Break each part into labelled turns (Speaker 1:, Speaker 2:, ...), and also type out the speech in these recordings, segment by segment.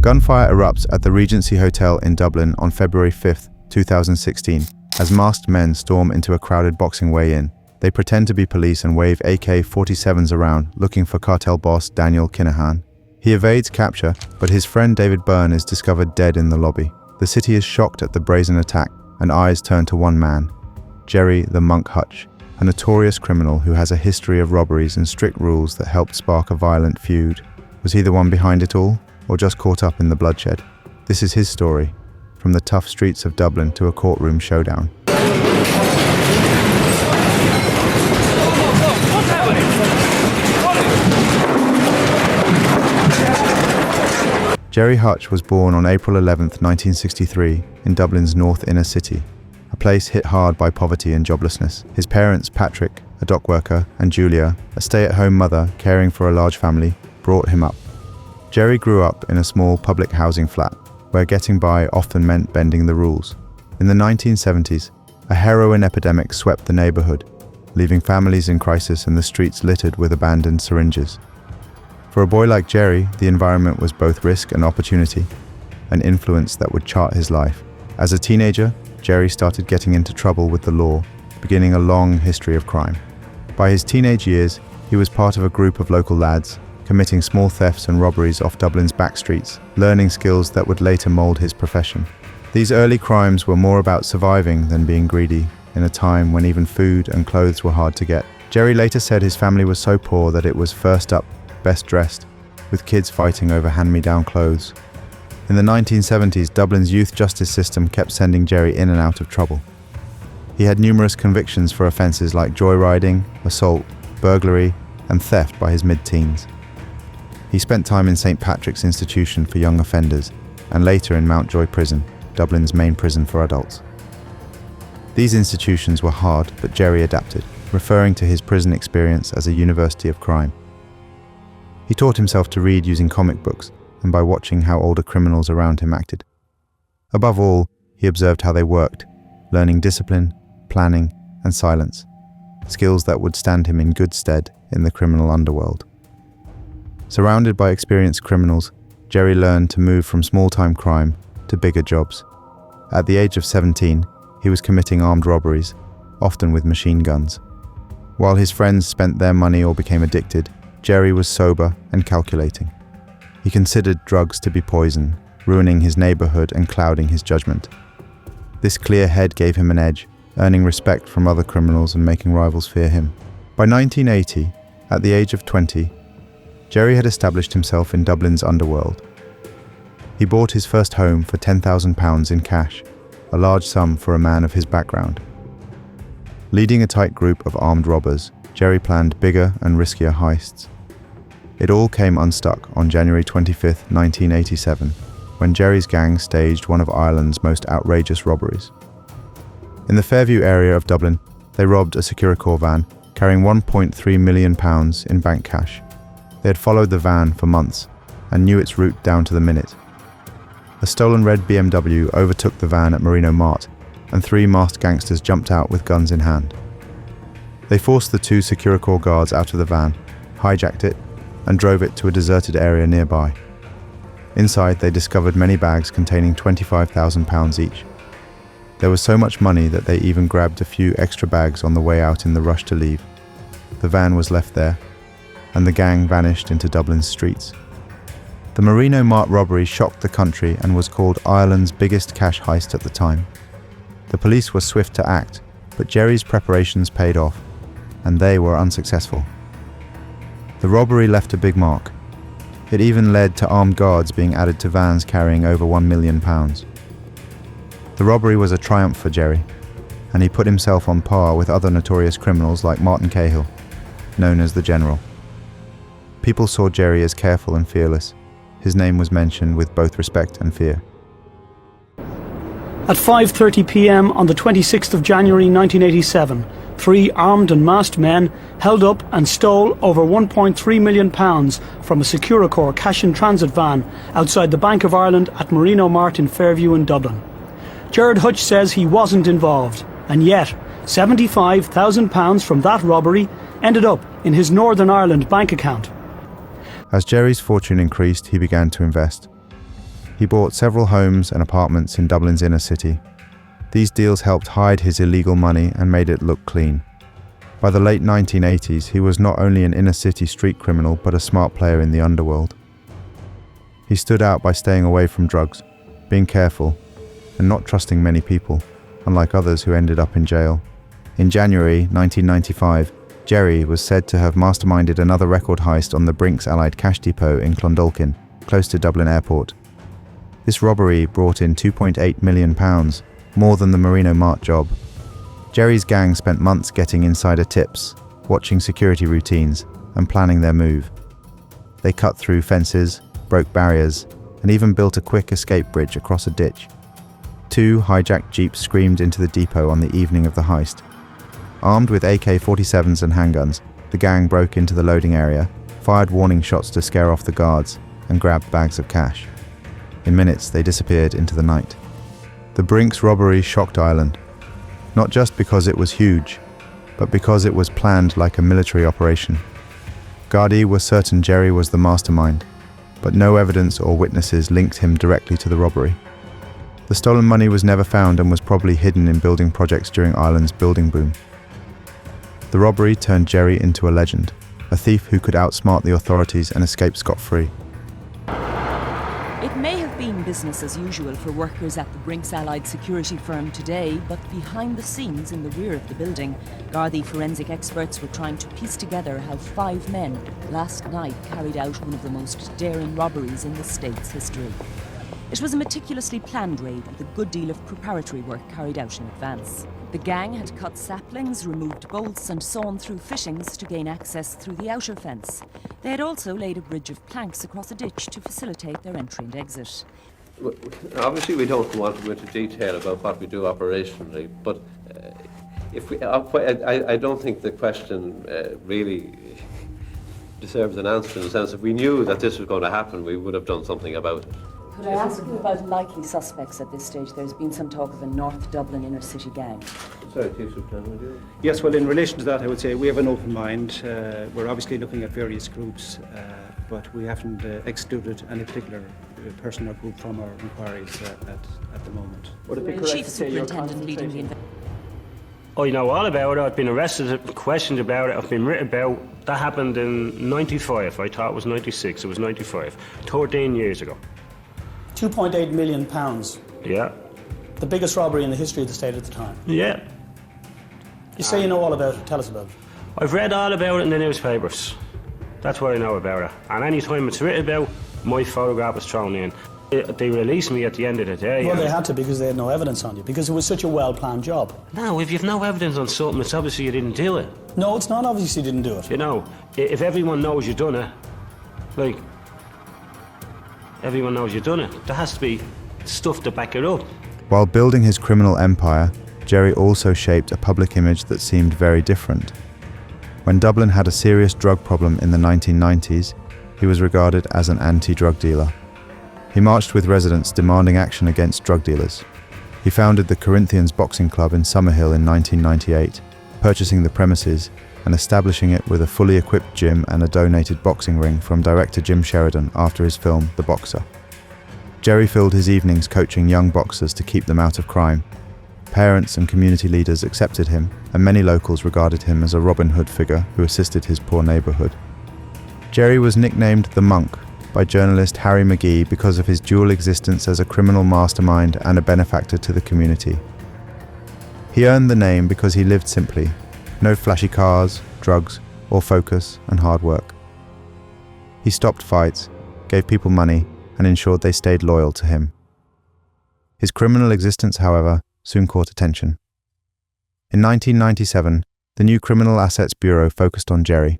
Speaker 1: Gunfire erupts at the Regency Hotel in Dublin on February 5, 2016, as masked men storm into a crowded boxing weigh-in. They pretend to be police and wave AK-47s around, looking for cartel boss Daniel Kinahan. He evades capture, but his friend David Byrne is discovered dead in the lobby. The city is shocked at the brazen attack, and eyes turn to one man, Gerry The Monk Hutch, a notorious criminal who has a history of robberies and strict rules that helped spark a violent feud. Was he the one behind it all, or just caught up in the bloodshed? This is his story, from the tough streets of Dublin to a courtroom showdown. Gerry Hutch was born on April 11, 1963, in Dublin's north inner city, a place hit hard by poverty and joblessness. His parents, Patrick, a dock worker, and Julia, a stay-at-home mother caring for a large family, brought him up. Gerry grew up in a small public housing flat, where getting by often meant bending the rules. In the 1970s, a heroin epidemic swept the neighborhood, leaving families in crisis and the streets littered with abandoned syringes. For a boy like Gerry, the environment was both risk and opportunity, an influence that would chart his life. As a teenager, Gerry started getting into trouble with the law, beginning a long history of crime. By his teenage years, he was part of a group of local lads, committing small thefts and robberies off Dublin's back streets, learning skills that would later mold his profession. These early crimes were more about surviving than being greedy, in a time when even food and clothes were hard to get. Gerry later said his family was so poor that it was first up, best dressed, with kids fighting over hand-me-down clothes. In the 1970s, Dublin's youth justice system kept sending Gerry in and out of trouble. He had numerous convictions for offences like joyriding, assault, burglary, and theft by his mid-teens. He spent time in St. Patrick's Institution for Young Offenders, and later in Mountjoy Prison, Dublin's main prison for adults. These institutions were hard, but Gerry adapted, referring to his prison experience as a university of crime. He taught himself to read using comic books and by watching how older criminals around him acted. Above all, he observed how they worked, learning discipline, planning, and silence, skills that would stand him in good stead in the criminal underworld. Surrounded by experienced criminals, Gerry learned to move from small-time crime to bigger jobs. At the age of 17, he was committing armed robberies, often with machine guns. While his friends spent their money or became addicted, Gerry was sober and calculating. He considered drugs to be poison, ruining his neighborhood and clouding his judgment. This clear head gave him an edge, earning respect from other criminals and making rivals fear him. By 1980, at the age of 20, Gerry had established himself in Dublin's underworld. He bought his first home for £10,000 in cash, a large sum for a man of his background. Leading a tight group of armed robbers, Gerry planned bigger and riskier heists. It all came unstuck on January 25, 1987, when Gerry's gang staged one of Ireland's most outrageous robberies. In the Fairview area of Dublin, they robbed a Securicor van carrying £1.3 million in bank cash. They had followed the van for months and knew its route down to the minute. A stolen red BMW overtook the van at Marino Mart, and 3 masked gangsters jumped out with guns in hand. They forced the 2 Securicor guards out of the van, hijacked it, and drove it to a deserted area nearby. Inside, they discovered many bags containing £25,000 each. There was so much money that they even grabbed a few extra bags on the way out in the rush to leave. The van was left there, and the gang vanished into Dublin's streets. The Marino Mart robbery shocked the country and was called Ireland's biggest cash heist at the time. The police were swift to act, but Gerry's preparations paid off, and they were unsuccessful. The robbery left a big mark. It even led to armed guards being added to vans carrying over £1 million. The robbery was a triumph for Gerry, and he put himself on par with other notorious criminals like Martin Cahill, known as the General. People saw Gerry as careful and fearless. His name was mentioned with both respect and fear.
Speaker 2: At 5:30 p.m. on the 26th of January 1987, 3 armed and masked men held up and stole over £1.3 million from a Securicor cash-in-transit van outside the Bank of Ireland at Marino Mart in Fairview in Dublin. Gerry Hutch says he wasn't involved, and yet £75,000 from that robbery ended up in his Northern Ireland bank account.
Speaker 1: As Gerry's fortune increased, he began to invest. He bought several homes and apartments in Dublin's inner city. These deals helped hide his illegal money and made it look clean. By the late 1980s, he was not only an inner-city street criminal, but a smart player in the underworld. He stood out by staying away from drugs, being careful, and not trusting many people, unlike others who ended up in jail. In January 1995, Gerry was said to have masterminded another record heist on the Brinks Allied Cash Depot in Clondalkin, close to Dublin Airport. This robbery brought in £2.8 million, more than the Marino Mart job. Gerry's gang spent months getting insider tips, watching security routines, and planning their move. They cut through fences, broke barriers, and even built a quick escape bridge across a ditch. 2 hijacked jeeps screamed into the depot on the evening of the heist. Armed with AK-47s and handguns, the gang broke into the loading area, fired warning shots to scare off the guards, and grabbed bags of cash. In minutes, they disappeared into the night. The Brinks robbery shocked Ireland, not just because it was huge, but because it was planned like a military operation. Gardaí were certain Gerry was the mastermind, but no evidence or witnesses linked him directly to the robbery. The stolen money was never found and was probably hidden in building projects during Ireland's building boom. The robbery turned Gerry into a legend, a thief who could outsmart the authorities and escape scot-free.
Speaker 3: It may have been business as usual for workers at the Brinks Allied security firm today, but behind the scenes in the rear of the building, Gardaí forensic experts were trying to piece together how 5 men last night carried out one of the most daring robberies in the state's history. It was a meticulously planned raid with a good deal of preparatory work carried out in advance. The gang had cut saplings, removed bolts and sawn through fittings to gain access through the outer fence. They had also laid a bridge of planks across a ditch to facilitate their entry and exit.
Speaker 4: Obviously we don't want to go into detail about what we do operationally, but I don't think the question really deserves an answer, in the sense if we knew that this was going to happen, we would have done something about it.
Speaker 3: Could I ask you about likely suspects at this stage? There's been some talk of a North Dublin inner city gang.
Speaker 4: Sorry, Chief Superintendent, would you?
Speaker 5: Yes, well, in relation to that, I would say we have an open mind. We're obviously looking at various groups, but we haven't excluded any particular person or group from our inquiries at the moment.
Speaker 6: Would it be correct
Speaker 3: Chief
Speaker 6: to say you're
Speaker 3: Superintendent leading the
Speaker 6: concentrating?
Speaker 2: I know all about it. I've been arrested, questioned about it, I've been written about. That happened in 95. I thought it was 96. It was 95. 13 years ago. £2.8 million. Yeah. The biggest robbery in the history of the state at the time. Yeah. You say you know all about it. Tell us about it. I've read all about it in the newspapers. That's what I know about it. And any time it's written about, my photograph was thrown in. They released me at the end of the day.
Speaker 7: Well, they had to, because they had no evidence on you, because it was such a well-planned job.
Speaker 2: No, if you've no evidence on something, it's obviously you didn't do it.
Speaker 7: No, it's not obvious you didn't do it.
Speaker 2: You know, if everyone knows you've done it, like, everyone knows you've done it, there has to be stuff to back it up.
Speaker 1: While building his criminal empire, Gerry also shaped a public image that seemed very different. When Dublin had a serious drug problem in the 1990s, he was regarded as an anti-drug dealer. He marched with residents demanding action against drug dealers. He founded the Corinthians Boxing Club in Summerhill in 1998, purchasing the premises and establishing it with a fully equipped gym and a donated boxing ring from director Jim Sheridan after his film The Boxer. Gerry filled his evenings coaching young boxers to keep them out of crime. Parents and community leaders accepted him, and many locals regarded him as a Robin Hood figure who assisted his poor neighbourhood. Gerry was nicknamed The Monk by journalist Harry McGee because of his dual existence as a criminal mastermind and a benefactor to the community. He earned the name because he lived simply, no flashy cars, drugs, or focus and hard work. He stopped fights, gave people money, and ensured they stayed loyal to him. His criminal existence, however, soon caught attention. In 1997, the new Criminal Assets Bureau focused on Gerry,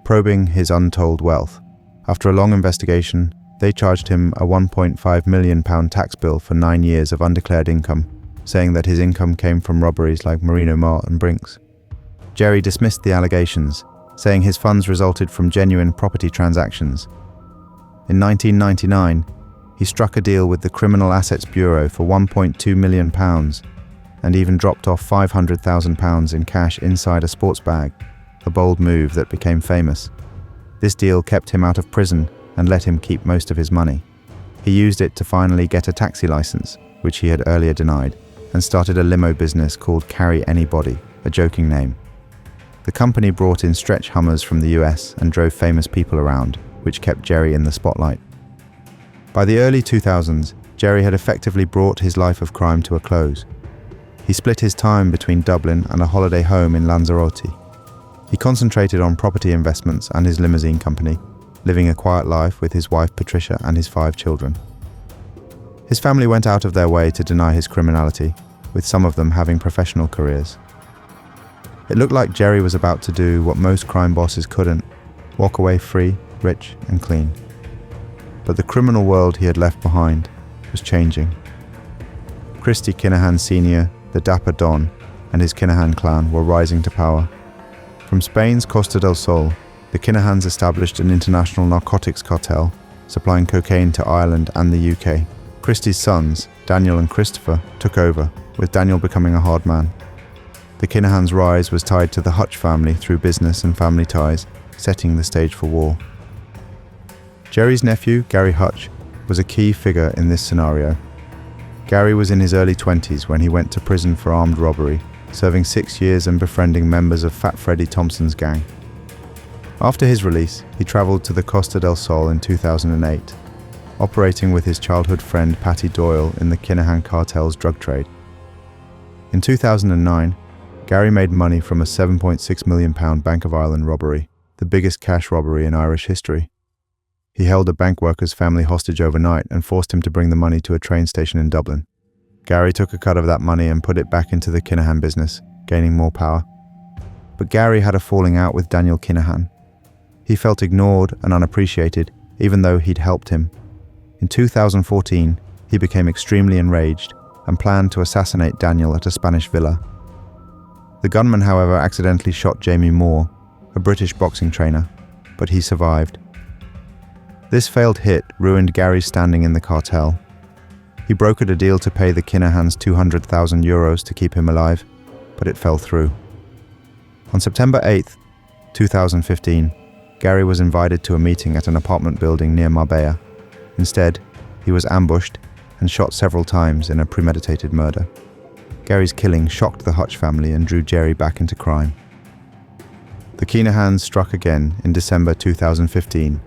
Speaker 1: probing his untold wealth. After a long investigation, they charged him a £1.5 million tax bill for 9 years of undeclared income, saying that his income came from robberies like Marino Mart and Brinks. Gerry dismissed the allegations, saying his funds resulted from genuine property transactions. In 1999, he struck a deal with the Criminal Assets Bureau for £1.2 million and even dropped off £500,000 in cash inside a sports bag, a bold move that became famous. This deal kept him out of prison and let him keep most of his money. He used it to finally get a taxi license, which he had earlier denied, and started a limo business called Carry Anybody, a joking name. The company brought in stretch Hummers from the US and drove famous people around, which kept Gerry in the spotlight. By the early 2000s, Gerry had effectively brought his life of crime to a close. He split his time between Dublin and a holiday home in Lanzarote. He concentrated on property investments and his limousine company, living a quiet life with his wife Patricia and his 5 children. His family went out of their way to deny his criminality, with some of them having professional careers. It looked like Gerry was about to do what most crime bosses couldn't, walk away free, rich and clean. But the criminal world he had left behind was changing. Christy Kinahan Sr., the dapper Don, and his Kinahan clan were rising to power. From Spain's Costa del Sol, the Kinahans established an international narcotics cartel, supplying cocaine to Ireland and the UK. Christy's sons, Daniel and Christopher, took over, with Daniel becoming a hard man. The Kinahans' rise was tied to the Hutch family through business and family ties, setting the stage for war. Gerry's nephew, Gerry Hutch, was a key figure in this scenario. Gerry was in his early 20s when he went to prison for armed robbery, serving 6 years and befriending members of Fat Freddie Thompson's gang. After his release, he travelled to the Costa del Sol in 2008, operating with his childhood friend Patty Doyle in the Kinahan cartel's drug trade. In 2009, Gerry made money from a £7.6 million Bank of Ireland robbery, the biggest cash robbery in Irish history. He held a bank worker's family hostage overnight and forced him to bring the money to a train station in Dublin. Gerry took a cut of that money and put it back into the Kinahan business, gaining more power. But Gerry had a falling out with Daniel Kinahan. He felt ignored and unappreciated, even though he'd helped him. In 2014, he became extremely enraged and planned to assassinate Daniel at a Spanish villa. The gunman, however, accidentally shot Jamie Moore, a British boxing trainer, but he survived. This failed hit ruined Gerry's standing in the cartel. He brokered a deal to pay the Kinahans €200,000 to keep him alive, but it fell through. On September 8, 2015, Gerry was invited to a meeting at an apartment building near Marbella. Instead, he was ambushed and shot several times in a premeditated murder. Gerry's killing shocked the Hutch family and drew Gerry back into crime. The Kinahans struck again in December 2015,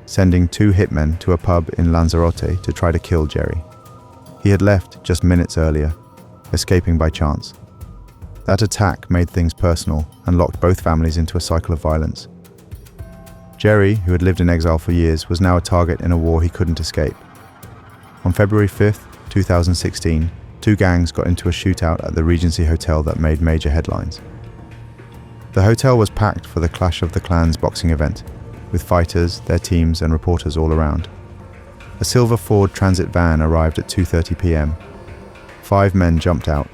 Speaker 1: sending 2 hitmen to a pub in Lanzarote to try to kill Gerry. He had left just minutes earlier, escaping by chance. That attack made things personal and locked both families into a cycle of violence. Gerry, who had lived in exile for years, was now a target in a war he couldn't escape. On February 5, 2016, 2 gangs got into a shootout at the Regency Hotel that made major headlines. The hotel was packed for the Clash of the Clans boxing event, with fighters, their teams and reporters all around. A silver Ford Transit van arrived at 2:30 p.m. 5 men jumped out.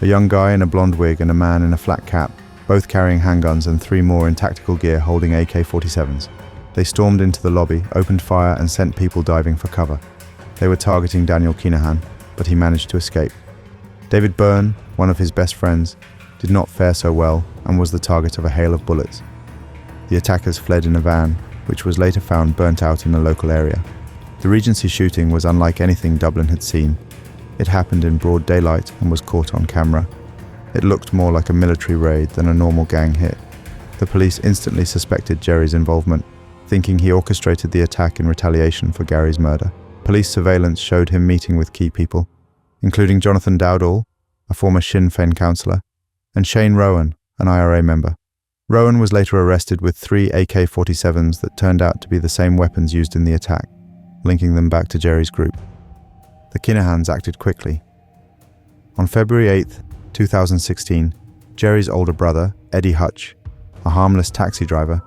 Speaker 1: A young guy in a blonde wig and a man in a flat cap, both carrying handguns, and 3 more in tactical gear holding AK-47s. They stormed into the lobby, opened fire and sent people diving for cover. They were targeting Daniel Kinahan, but he managed to escape. David Byrne, one of his best friends, did not fare so well and was the target of a hail of bullets. The attackers fled in a van, which was later found burnt out in a local area. The Regency shooting was unlike anything Dublin had seen. It happened in broad daylight and was caught on camera. It looked more like a military raid than a normal gang hit. The police instantly suspected Gerry's involvement, thinking he orchestrated the attack in retaliation for Gerry's murder. Police surveillance showed him meeting with key people, including Jonathan Dowdall, a former Sinn Féin councillor, and Shane Rowan, an IRA member. Rowan was later arrested with 3 AK-47s that turned out to be the same weapons used in the attack, linking them back to Gerry's group. The Kinahans acted quickly. On February 8, 2016, Gerry's older brother, Eddie Hutch, a harmless taxi driver,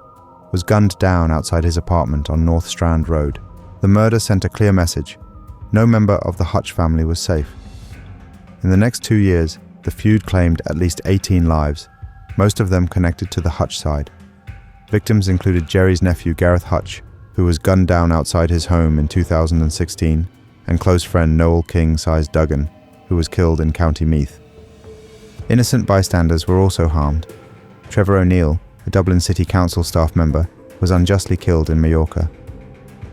Speaker 1: was gunned down outside his apartment on North Strand Road. The murder sent a clear message: no member of the Hutch family was safe. In the next 2 years, the feud claimed at least 18 lives, most of them connected to the Hutch side. Victims included Gerry's nephew Gareth Hutch, who was gunned down outside his home in 2016, and close friend Noel King-sized Duggan, who was killed in County Meath. Innocent bystanders were also harmed. Trevor O'Neill, a Dublin City Council staff member, was unjustly killed in Mallorca.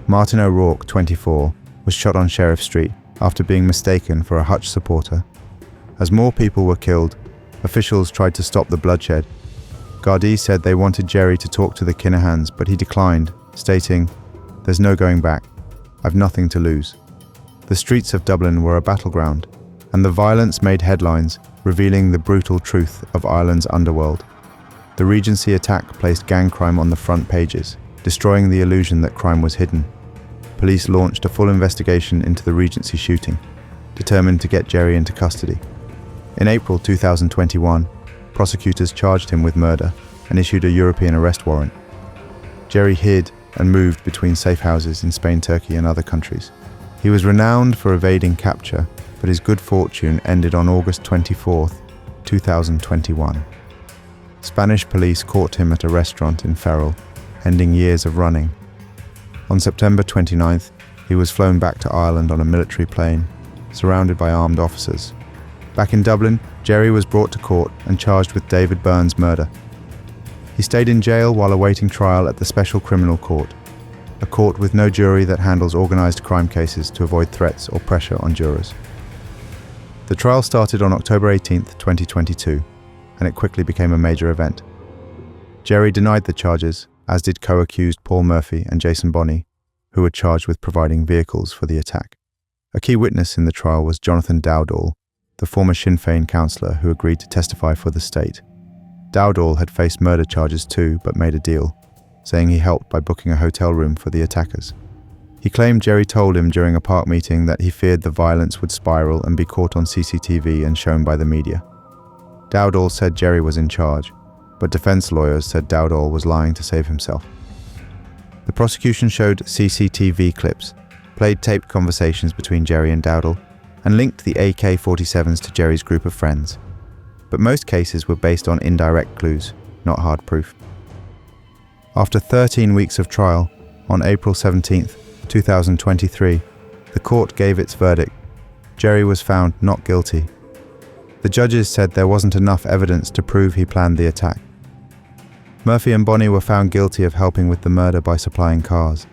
Speaker 1: Martin O'Rourke, 24, was shot on Sheriff Street after being mistaken for a Hutch supporter. As more people were killed, officials tried to stop the bloodshed. Gardaí said they wanted Gerry to talk to the Kinahans, but he declined, stating, "There's no going back. I've nothing to lose." The streets of Dublin were a battleground, and the violence made headlines, revealing the brutal truth of Ireland's underworld. The Regency attack placed gang crime on the front pages, destroying the illusion that crime was hidden. Police launched a full investigation into the Regency shooting, determined to get Gerry into custody. In April 2021, prosecutors charged him with murder and issued a European arrest warrant. Gerry hid and moved between safe houses in Spain, Turkey, and other countries. He was renowned for evading capture, but his good fortune ended on August 24, 2021. Spanish police caught him at a restaurant in Ferrol, ending years of running. On September 29th, he was flown back to Ireland on a military plane, surrounded by armed officers. Back in Dublin, Gerry was brought to court and charged with David Byrne's murder. He stayed in jail while awaiting trial at the Special Criminal Court, a court with no jury that handles organised crime cases to avoid threats or pressure on jurors. The trial started on October 18th, 2022, and it quickly became a major event. Gerry denied the charges, as did co-accused Paul Murphy and Jason Bonney, who were charged with providing vehicles for the attack. A key witness in the trial was Jonathan Dowdall, the former Sinn Féin councillor who agreed to testify for the state. Dowdall had faced murder charges too, but made a deal, saying he helped by booking a hotel room for the attackers. He claimed Gerry told him during a park meeting that he feared the violence would spiral and be caught on CCTV and shown by the media. Dowdall said Gerry was in charge, but defence lawyers said Dowdall was lying to save himself. The prosecution showed CCTV clips, played taped conversations between Gerry and Dowdall, and linked the AK-47s to Gerry's group of friends. But most cases were based on indirect clues, not hard proof. After 13 weeks of trial, on April 17, 2023, the court gave its verdict. Gerry was found not guilty. The judges said there wasn't enough evidence to prove he planned the attack. Murphy and Bonney were found guilty of helping with the murder by supplying cars.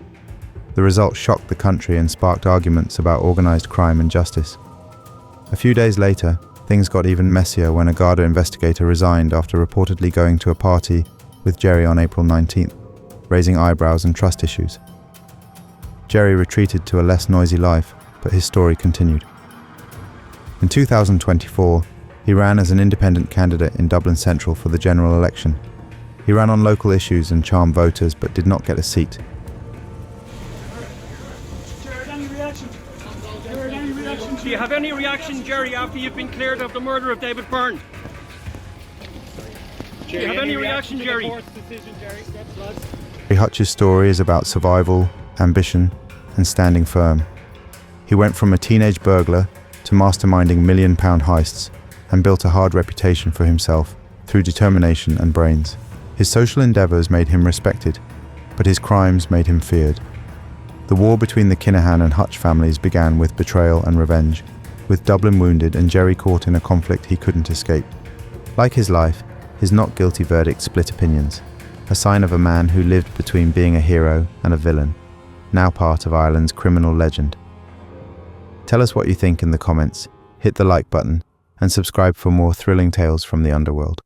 Speaker 1: The result shocked the country and sparked arguments about organised crime and justice. A few days later, things got even messier when a Garda investigator resigned after reportedly going to a party with Gerry on April 19th, raising eyebrows and trust issues. Gerry retreated to a less noisy life, but his story continued. In 2024, he ran as an independent candidate in Dublin Central for the general election. He ran on local issues and charmed voters, but did not get a seat.
Speaker 6: Do you have any reaction, Gerry, after you've been cleared of the murder of David Byrne? Do you have any reaction, Gerry?
Speaker 1: Gerry Hutch's story is about survival, ambition, and standing firm. He went from a teenage burglar to masterminding million-pound heists and built a hard reputation for himself through determination and brains. His social endeavours made him respected, but his crimes made him feared. The war between the Kinahan and Hutch families began with betrayal and revenge, with Dublin wounded and Gerry caught in a conflict he couldn't escape. Like his life, his not guilty verdict split opinions, a sign of a man who lived between being a hero and a villain, now part of Ireland's criminal legend. Tell us what you think in the comments, hit the like button, and subscribe for more thrilling tales from the underworld.